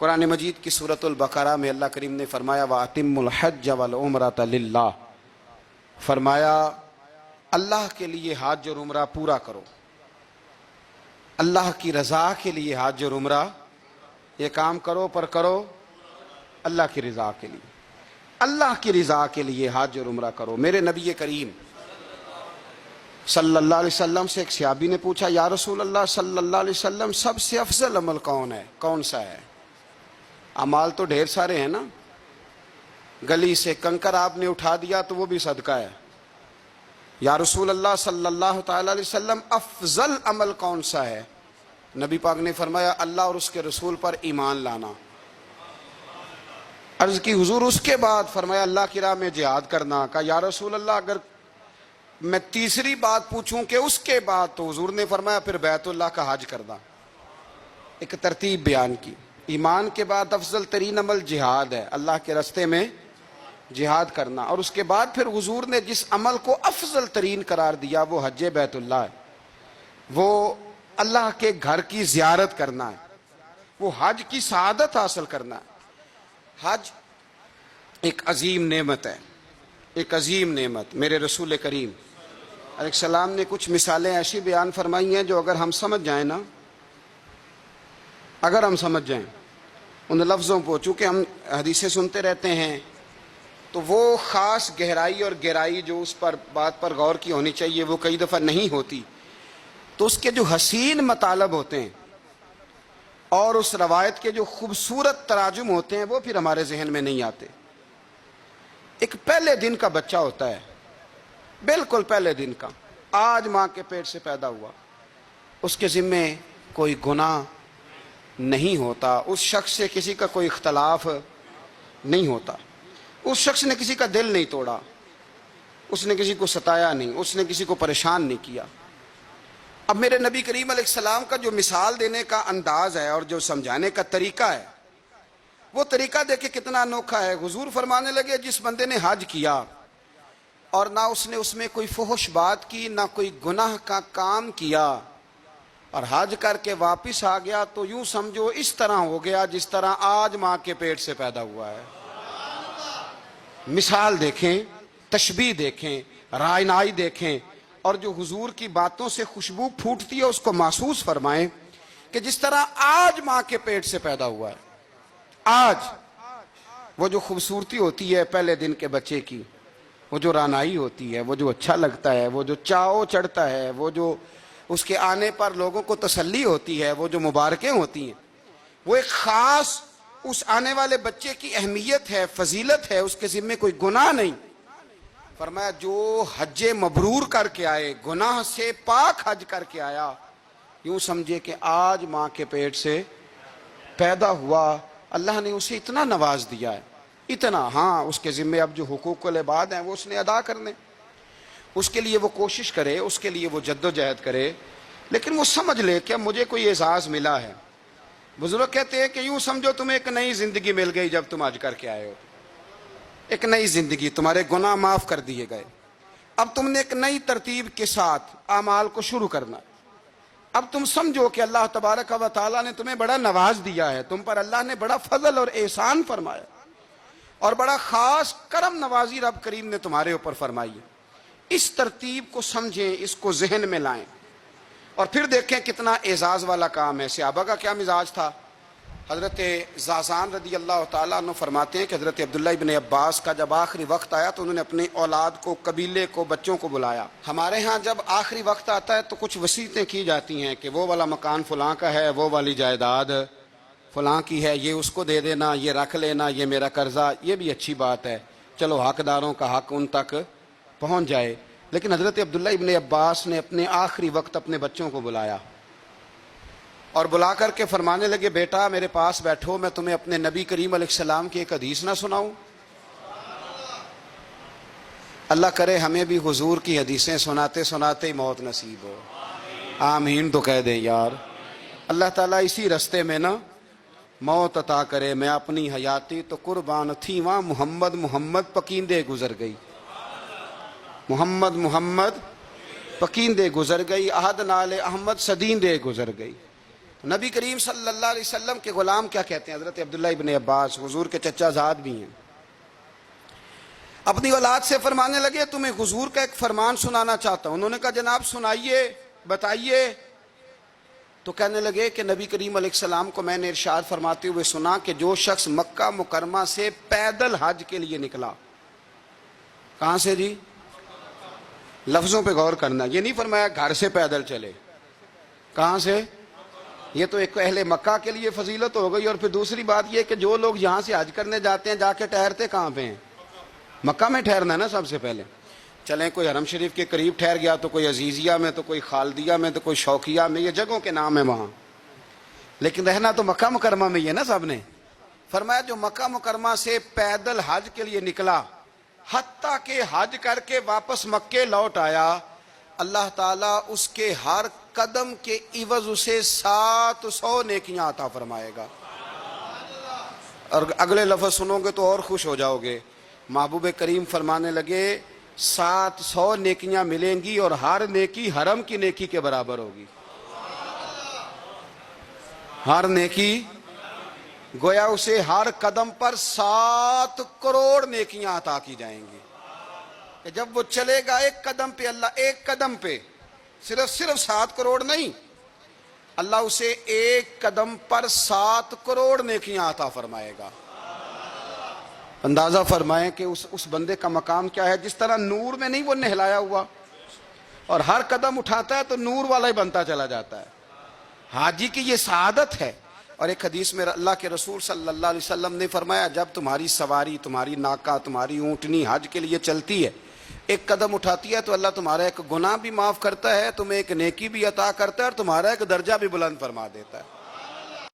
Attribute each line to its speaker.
Speaker 1: قرآن مجید کی سورۃ البقرہ میں اللہ کریم نے فرمایا وَأَتِمُّ الْحَجَّ وَالْعُمْرَةَ لِلَّهِ، فرمایا اللہ کے لیے حج اور عمرہ پورا کرو، اللہ کی رضا کے لیے حج اور عمرہ یہ کام کرو پر کرو اللہ کی رضا کے لیے، اللہ کی رضا کے لیے حج اور عمرہ کرو۔ میرے نبی کریم صلی اللہ علیہ وسلم سے ایک صحابی نے پوچھا یا رسول اللہ صلی اللہ علیہ وسلم سب سے افضل عمل کون ہے، کون سا ہے؟ اعمال تو ڈھیر سارے ہیں نا، گلی سے کنکر آپ نے اٹھا دیا تو وہ بھی صدقہ ہے۔ یا رسول اللہ صلی اللہ تعالی علیہ وسلم افضل عمل کون سا ہے؟ نبی پاک نے فرمایا اللہ اور اس کے رسول پر ایمان لانا۔ عرض کی حضور اس کے بعد؟ فرمایا اللہ کی راہ میں جہاد کرنا۔ کہا یا رسول اللہ اگر میں تیسری بات پوچھوں کہ اس کے بعد؟ تو حضور نے فرمایا پھر بیت اللہ کا حج کرنا۔ ایک ترتیب بیان کی، ایمان کے بعد افضل ترین عمل جہاد ہے، اللہ کے راستے میں جہاد کرنا، اور اس کے بعد پھر حضور نے جس عمل کو افضل ترین قرار دیا وہ حج بیت اللہ ہے، وہ اللہ کے گھر کی زیارت کرنا ہے، وہ حج کی سعادت حاصل کرنا ہے۔ حج ایک عظیم نعمت ہے، ایک عظیم نعمت۔ میرے رسول کریم علیہ السلام نے کچھ مثالیں ایسی بیان فرمائی ہیں جو اگر ہم سمجھ جائیں نا، اگر ہم سمجھ جائیں ان لفظوں کو، چونکہ ہم حدیثیں سنتے رہتے ہیں تو وہ خاص گہرائی اور گہرائی جو اس پر بات پر غور کی ہونی چاہیے وہ کئی دفعہ نہیں ہوتی، تو اس کے جو حسین مطالب ہوتے ہیں اور اس روایت کے جو خوبصورت تراجم ہوتے ہیں وہ پھر ہمارے ذہن میں نہیں آتے۔ ایک پہلے دن کا بچہ ہوتا ہے، بالکل پہلے دن کا، آج ماں کے پیٹ سے پیدا ہوا، اس کے ذمے کوئی گناہ نہیں ہوتا، اس شخص سے کسی کا کوئی اختلاف نہیں ہوتا، اس شخص نے کسی کا دل نہیں توڑا، اس نے کسی کو ستایا نہیں، اس نے کسی کو پریشان نہیں کیا۔ اب میرے نبی کریم علیہ السلام کا جو مثال دینے کا انداز ہے اور جو سمجھانے کا طریقہ ہے وہ طریقہ دیکھے کتنا انوکھا ہے۔ حضور فرمانے لگے جس بندے نے حج کیا اور نہ اس نے اس میں کوئی فحش بات کی، نہ کوئی گناہ کا کام کیا، اور حج کر کے واپس آ گیا تو یوں سمجھو اس طرح ہو گیا جس طرح آج ماں کے پیٹ سے پیدا ہوا ہے۔ مثال دیکھیں، تشبیہ دیکھیں، رائنائی دیکھیں، اور جو حضور کی باتوں سے خوشبو پھوٹتی ہے اس کو محسوس فرمائیں کہ جس طرح آج ماں کے پیٹ سے پیدا ہوا ہے، آج وہ جو خوبصورتی ہوتی ہے پہلے دن کے بچے کی، وہ جو رانائی ہوتی ہے، وہ جو اچھا لگتا ہے، وہ جو چاؤ چڑھتا ہے، وہ جو اس کے آنے پر لوگوں کو تسلی ہوتی ہے، وہ جو مبارکیں ہوتی ہیں، وہ ایک خاص اس آنے والے بچے کی اہمیت ہے، فضیلت ہے، اس کے ذمے کوئی گناہ نہیں۔ فرمایا جو حج مبرور کر کے آئے، گناہ سے پاک حج کر کے آیا، یوں سمجھے کہ آج ماں کے پیٹ سے پیدا ہوا، اللہ نے اسے اتنا نواز دیا ہے، اتنا۔ ہاں اس کے ذمے اب جو حقوق العباد ہیں وہ اس نے ادا کرنے، اس کے لیے وہ کوشش کرے، اس کے لیے وہ جد و جہد کرے، لیکن وہ سمجھ لے کہ مجھے کوئی اعزاز ملا ہے۔ بزرگ کہتے ہیں کہ یوں سمجھو تمہیں ایک نئی زندگی مل گئی جب تم حج کر کے آئے ہو، ایک نئی زندگی، تمہارے گناہ معاف کر دیے گئے، اب تم نے ایک نئی ترتیب کے ساتھ اعمال کو شروع کرنا۔ اب تم سمجھو کہ اللہ تبارک و تعالیٰ نے تمہیں بڑا نواز دیا ہے، تم پر اللہ نے بڑا فضل اور احسان فرمایا، اور بڑا خاص کرم نوازی رب کریم نے تمہارے اوپر فرمائی ہے۔ اس ترتیب کو سمجھیں، اس کو ذہن میں لائیں، اور پھر دیکھیں کتنا اعزاز والا کام ہے۔ صحابہ کا کیا مزاج تھا؟ حضرت زازان رضی اللہ تعالیٰ عنہ فرماتے ہیں کہ حضرت عبداللہ ابن عباس کا جب آخری وقت آیا تو انہوں نے اپنی اولاد کو، قبیلے کو، بچوں کو بلایا۔ ہمارے ہاں جب آخری وقت آتا ہے تو کچھ وصیتیں کی جاتی ہیں کہ وہ والا مکان فلاں کا ہے، وہ والی جائیداد فلاں کی ہے، یہ اس کو دے دینا، یہ رکھ لینا، یہ میرا قرضہ۔ یہ بھی اچھی بات ہے، چلو حقداروں کا حق ان تک پہنچ جائے۔ لیکن حضرت عبداللہ ابن عباس نے اپنے آخری وقت اپنے بچوں کو بلایا اور بلا کر کے فرمانے لگے بیٹا میرے پاس بیٹھو، میں تمہیں اپنے نبی کریم علیہ السلام کی ایک حدیث نہ سناؤں؟ اللہ کرے ہمیں بھی حضور کی حدیثیں سناتے سناتے ہی موت نصیب ہو، آمین تو کہہ دیں یار۔ اللہ تعالیٰ اسی رستے میں نا موت عطا کرے۔ میں اپنی حیاتی تو قربان تھی وہاں محمد محمد پکیندے گزر گئی، محمد محمد پکیندے گزر گئی، عہد نال احمد صدیندے گزر گئی۔ نبی کریم صلی اللہ علیہ وسلم کے غلام کیا کہتے ہیں؟ حضرت عبداللہ ابن عباس حضور کے چچا زاد بھی ہیں، اپنی اولاد سے فرمانے لگے تمہیں حضور کا ایک فرمان سنانا چاہتا ہوں۔ انہوں نے کہا جناب سنائیے، بتائیے۔ تو کہنے لگے کہ نبی کریم علیہ السلام کو میں نے ارشاد فرماتے ہوئے سنا کہ جو شخص مکہ مکرمہ سے پیدل حج کے لیے نکلا، کہاں سے جی؟ لفظوں پہ غور کرنا، یہ نہیں فرمایا گھر سے پیدل چلے، کہاں سے؟ یہ تو ایک اہل مکہ کے لیے فضیلت ہو گئی، اور پھر دوسری بات یہ کہ جو لوگ یہاں سے حج کرنے جاتے ہیں جا کے ٹھہرتے کہاں پہ ہیں؟ مکہ میں ٹھہرنا ہے نا سب سے پہلے۔ چلیں کوئی حرم شریف کے قریب ٹھہر گیا تو کوئی عزیزیہ میں، تو کوئی خالدیہ میں، تو کوئی شوقیہ میں، یہ جگہوں کے نام ہیں وہاں، لیکن رہنا تو مکہ مکرمہ میں ہی ہے نا سب نے۔ فرمایا جو مکہ مکرمہ سے پیدل حج کے لیے نکلا، حتیٰ کہ حج کر کے واپس مکے لوٹ آیا، اللہ تعالیٰ اس کے ہر قدم کے عوض اسے 700 نیکیاں عطا فرمائے گا۔ اور اگلے لفظ سنو گے تو اور خوش ہو جاؤ گے۔ محبوب کریم فرمانے لگے 700 نیکیاں ملیں گی، اور ہر نیکی حرم کی نیکی کے برابر ہوگی۔ ہر نیکی گویا اسے ہر قدم پر 7 کروڑ نیکیاں عطا کی جائیں گی، کہ جب وہ چلے گا ایک قدم پہ، اللہ ایک قدم پہ صرف 7 کروڑ نہیں، اللہ اسے ایک قدم پر 7 کروڑ نیکیاں عطا فرمائے گا۔ اندازہ فرمائیں کہ اس بندے کا مقام کیا ہے۔ جس طرح نور میں نہیں وہ نہلایا ہوا، اور ہر قدم اٹھاتا ہے تو نور والا ہی بنتا چلا جاتا ہے، حاجی کی یہ سعادت ہے۔ اور ایک حدیث میں اللہ کے رسول صلی اللہ علیہ وسلم نے فرمایا جب تمہاری سواری، تمہاری ناکہ، تمہاری اونٹنی حج کے لیے چلتی ہے، ایک قدم اٹھاتی ہے تو اللہ تمہارا ایک گناہ بھی معاف کرتا ہے، تمہیں ایک نیکی بھی عطا کرتا ہے، اور تمہارا ایک درجہ بھی بلند فرما دیتا ہے۔